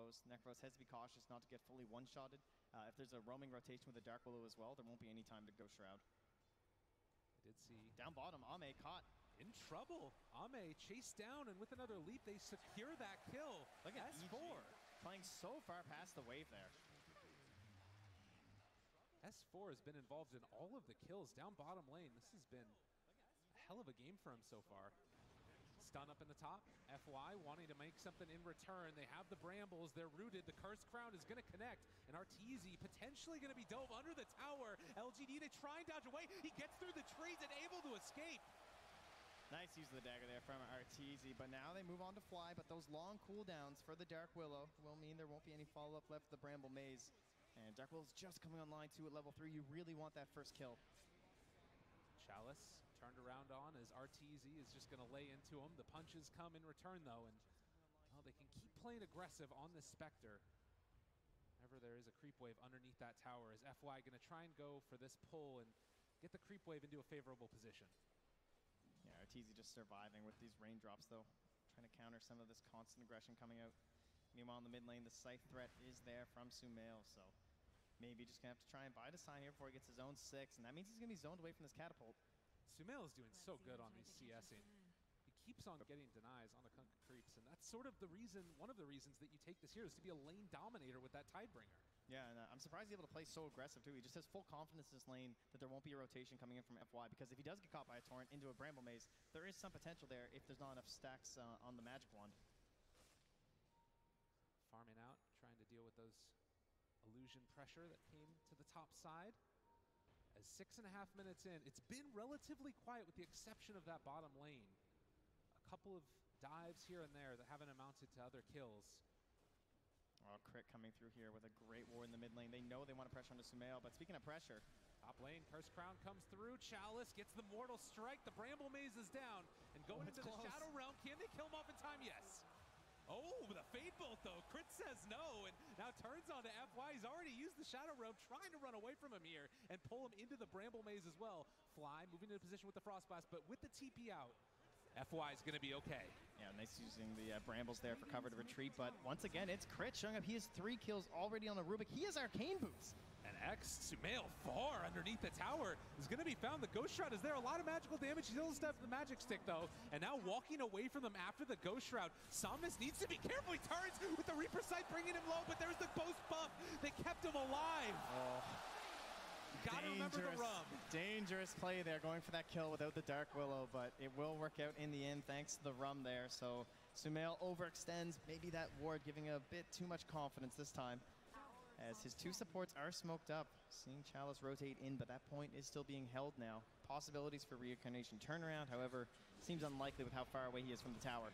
combos. Necros has to be cautious not to get fully one-shotted. If there's a roaming rotation with the Dark Willow as well, there won't be any time to go Shroud. I did see. Down bottom, Ame caught. In trouble. Ame chased down, and with another leap, they secure that kill. Look at S4. EG playing so far past the wave there. S4 has been involved in all of the kills down bottom lane. This has been a hell of a game for him so far. Stun up in the top. FY wanting to make something in return. They have the brambles. They're rooted. The Cursed Crown is going to connect. And Arteezy potentially going to be dove under the tower. LGD, they try and dodge away. He gets through the trees and able to escape. Nice use of the dagger there from Arteezy, but now they move on to Fly, but those long cooldowns for the Dark Willow will mean there won't be any follow-up left for the Bramble Maze. And Dark Willow's just coming online too at level 3. You really want that first kill. Chalice turned around on as Arteezy is just going to lay into him. The punches come in return though, and well, they can keep playing aggressive on this Spectre. Whenever there is a creep wave underneath that tower, is FY going to try and go for this pull and get the creep wave into a favorable position. Yeah, Arteezy just surviving with these raindrops though, trying to counter some of this constant aggression coming out. Meanwhile, in the mid lane, the Scythe threat is there from Sumail, so maybe just going to have to try and bide a sign here before he gets his own 6, and that means he's going to be zoned away from this catapult. Sumail is doing so good on these CSing. He keeps on getting denies on the Kunkka creeps, and that's sort of the reason, one of the reasons that you take this here is to be a lane dominator with that Tidebringer. Yeah, and I'm surprised he's able to play so aggressive too. He just has full confidence in this lane that there won't be a rotation coming in from FY, because if he does get caught by a Torrent into a Bramble Maze, there is some potential there if there's not enough stacks on the Magic Wand. Farming out, trying to deal with those illusion pressure that came to the top side. As 6.5 minutes in, it's been relatively quiet with the exception of that bottom lane. A couple of dives here and there that haven't amounted to other kills. Oh, Crit coming through here with a great ward in the mid lane. They know they want to pressure onto Sumail, but speaking of pressure, top lane, Cursed Crown comes through. Chalice gets the Mortal Strike. The Bramble Maze is down. And going into the Shadow Realm, can they kill him off in time? Yes. Oh, the Fade Bolt though. Crit says no, and now turns on to FY. He's already used the Shadow Realm, trying to run away from him here and pull him into the Bramble Maze as well. Fly moving into position with the Frost Blast, but with the TP out, FY is going to be okay. Yeah, nice using the Brambles there for cover to retreat, but once again, it's Crit showing up. He has 3 kills already on the Rubik. He has Arcane Boots. And X, Sumail far underneath the tower is going to be found. The Ghost Shroud is there. A lot of magical damage. He's still stepped the Magic Stick, though. And now walking away from them after the Ghost Shroud. Somnus needs to be careful. He turns with the Reaper Sight bringing him low, but there's the Ghost buff that kept him alive. Oh. Gotta remember the rub. Dangerous play there, going for that kill without the Dark Willow, but it will work out in the end thanks to the rum there. So Sumail overextends, maybe that ward giving a bit too much confidence this time, as his 2 supports are smoked up. Seeing Chalice rotate in, but that point is still being held now. Possibilities for Reincarnation turnaround, however, seems unlikely with how far away he is from the tower.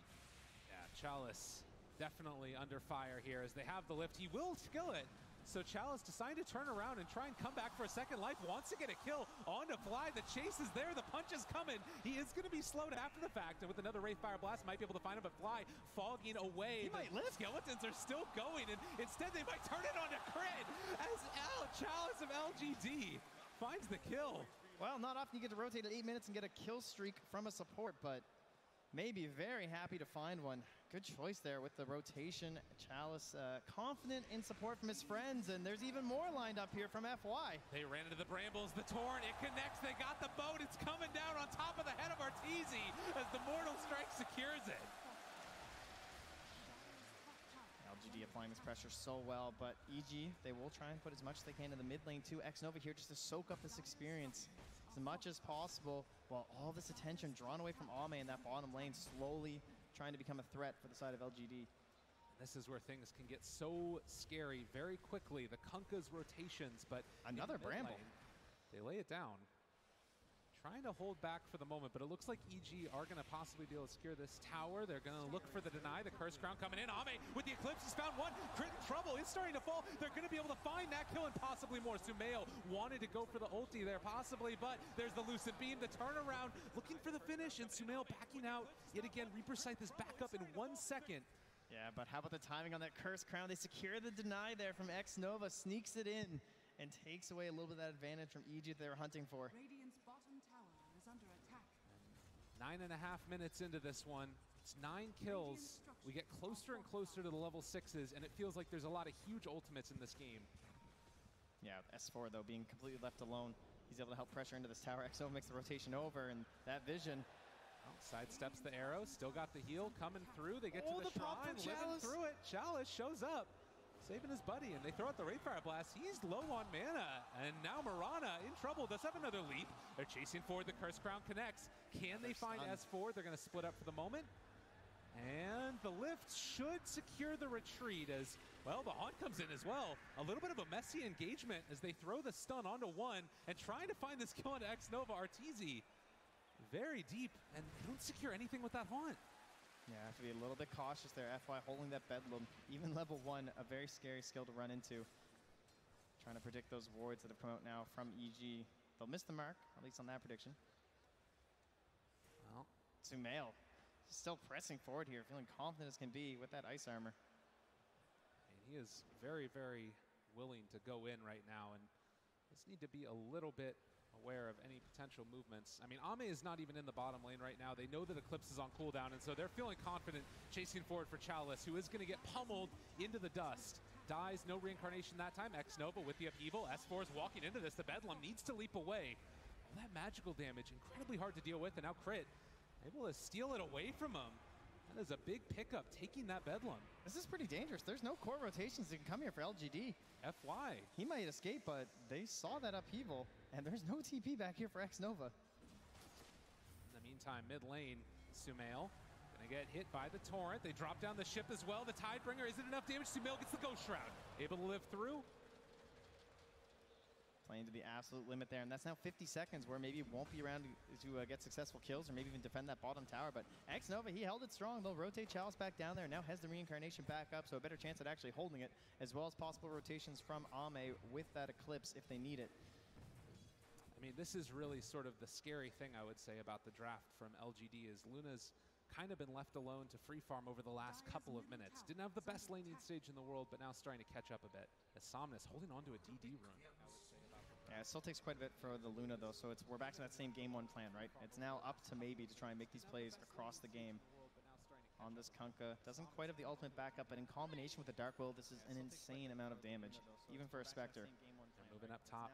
Yeah, Chalice definitely under fire here as they have the lift. He will skill it. So Chalice decided to turn around and try and come back for a second life. Wants to get a kill on to Fly. The chase is there. The punch is coming. He is going to be slowed after the fact. And with another Wraith Fire Blast, might be able to find him. But Fly fogging away. He might live. Skeletons are still going. And instead, they might turn it on to Crit as Chalice of LGD finds the kill. Well, not often you get to rotate at 8 minutes and get a kill streak from a support, but maybe very happy to find one. Good choice there with the rotation. Chalice confident in support from his friends, and there's even more lined up here from FY. They ran into the Brambles, the Torrent, it connects, they got the boat, it's coming down on top of the head of Arteezy as the Mortal Strike secures it. LGD applying this pressure so well, but EG, they will try and put as much as they can in the mid lane too. X-Nova here just to soak up this experience as much as possible, while all this attention drawn away from Ame in that bottom lane, slowly trying to become a threat for the side of LGD. This is where things can get so scary very quickly. The Kunkka's rotations, but another Bramble. Lane, they lay it down. Trying to hold back for the moment, but it looks like EG are going to possibly be able to secure this tower. They're going to look for the deny. The Cursed Crown coming in. Ame with the Eclipse has found one. Crit in trouble. It's starting to fall. They're going to be able to find that kill and possibly more. Sumail wanted to go for the ulti there possibly, but there's the Lucid Beam, the turnaround, looking for the finish, and Sumail backing out. Yet again, Reaper Scythe is back up in 1 second. Yeah, but how about the timing on that Cursed Crown? They secure the deny there from X-Nova, sneaks it in, and takes away a little bit of that advantage from EG that they were hunting for. Radiant's bottom tower is under attack. 9.5 minutes into this one, It's 9 kills. We get closer and closer to the level 6s, and it feels like there's a lot of huge ultimates in this game. Yeah, S4 though being completely left alone. He's able to help pressure into this tower. XO makes the rotation over, and that vision. Well, sidesteps the arrow, still got the heal coming through. They get to the pop shrine, for living Chalice. through it. Chalice shows up, saving his buddy, and they throw out the Wraithfire Blast. He's low on mana, and now Mirana in trouble. Does have another leap. They're chasing forward. The Curse Crown connects. Can they find S4? They're going to split up for the moment. And the lift should secure the retreat as, well, the Haunt comes in as well. A little bit of a messy engagement as they throw the stun onto one and trying to find this kill onto X-Nova. Arteezy very deep, and they don't secure anything with that Haunt. Yeah, have to be a little bit cautious there. FY holding that Bedlam. Even level 1, a very scary skill to run into. Trying to predict those wards that have come out now from EG. They'll miss the mark, at least on that prediction. Well, Sumail still pressing forward here, feeling confident as can be with that ice armor. and he is very, very willing to go in right now, and just need to be a little bit aware of any potential movements. I mean, Ame is not even in the bottom lane right now. They know that Eclipse is on cooldown, and so they're feeling confident chasing forward for Chalice, who is going to get pummeled into the dust. Dies, no reincarnation that time. X-Nova with the upheaval. S4 is walking into this. The Bedlam needs to leap away. All that magical damage, incredibly hard to deal with, and now Crit able to steal it away from him. That is a big pickup, taking that Bedlam. This is pretty dangerous. There's no core rotations that can come here for LGD. FY. He might escape, but they saw that upheaval, and there's no TP back here for X-Nova. In the meantime, mid lane, Sumail gonna get hit by the Torrent. They drop down the ship as well. The Tidebringer isn't enough damage. Sumail gets the Ghost Shroud. Able to live through. Playing to the absolute limit there, and that's now 50 seconds where maybe won't be around to get successful kills or maybe even defend that bottom tower. But X-Nova, he held it strong. They'll rotate Chalice back down there. Now has the reincarnation back up, so a better chance at actually holding it, as well as possible rotations from Ame with that Eclipse if they need it. I mean, this is really sort of the scary thing, I would say, about the draft from LGD is Luna's kind of been left alone to free farm over the last couple of minutes. Didn't have the best laning stage in the world, but now starting to catch up a bit. As Somnus holding on to a DD run, I would say. Yeah, it still takes quite a bit for the Luna, though, so we're back to that same game 1 plan, right? It's now up to maybe to try and make these plays across the game. On this Kunkka, doesn't quite have the ultimate backup, but in combination with the Dark Will, this is an insane amount of damage, even for a Spectre. Moving up top,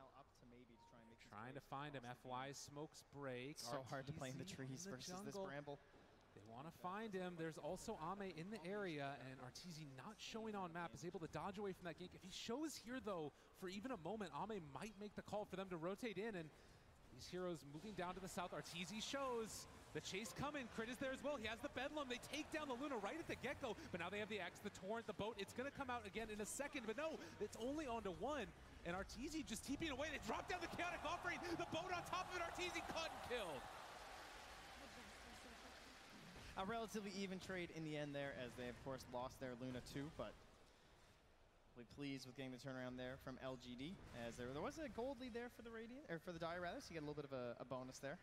trying to find him. FY's smokes break. So hard to play in the Arteezy trees in the versus this jungle. Bramble. They want to find him. There's also Ame in the area, and Arteezy not showing on map, is able to dodge away from that gank. If he shows here, though, for even a moment, Ame might make the call for them to rotate in, and these heroes moving down to the south. Arteezy shows the chase coming. Crit is there as well. He has the Bedlam. They take down the Luna right at the get-go, but now they have the Axe, the Torrent, the boat. It's going to come out again in a second, but no, it's only onto one, and Arteezy just TPing away. They drop down the Chaotic Offering. The boat on top of it. Arteezy caught and killed. A relatively even trade in the end there, as they, of course, lost their Luna too, but really pleased with getting the turnaround there from LGD, as there was a gold lead there for the Radiant, or for the Dire rather, so you get a little bit of a bonus there.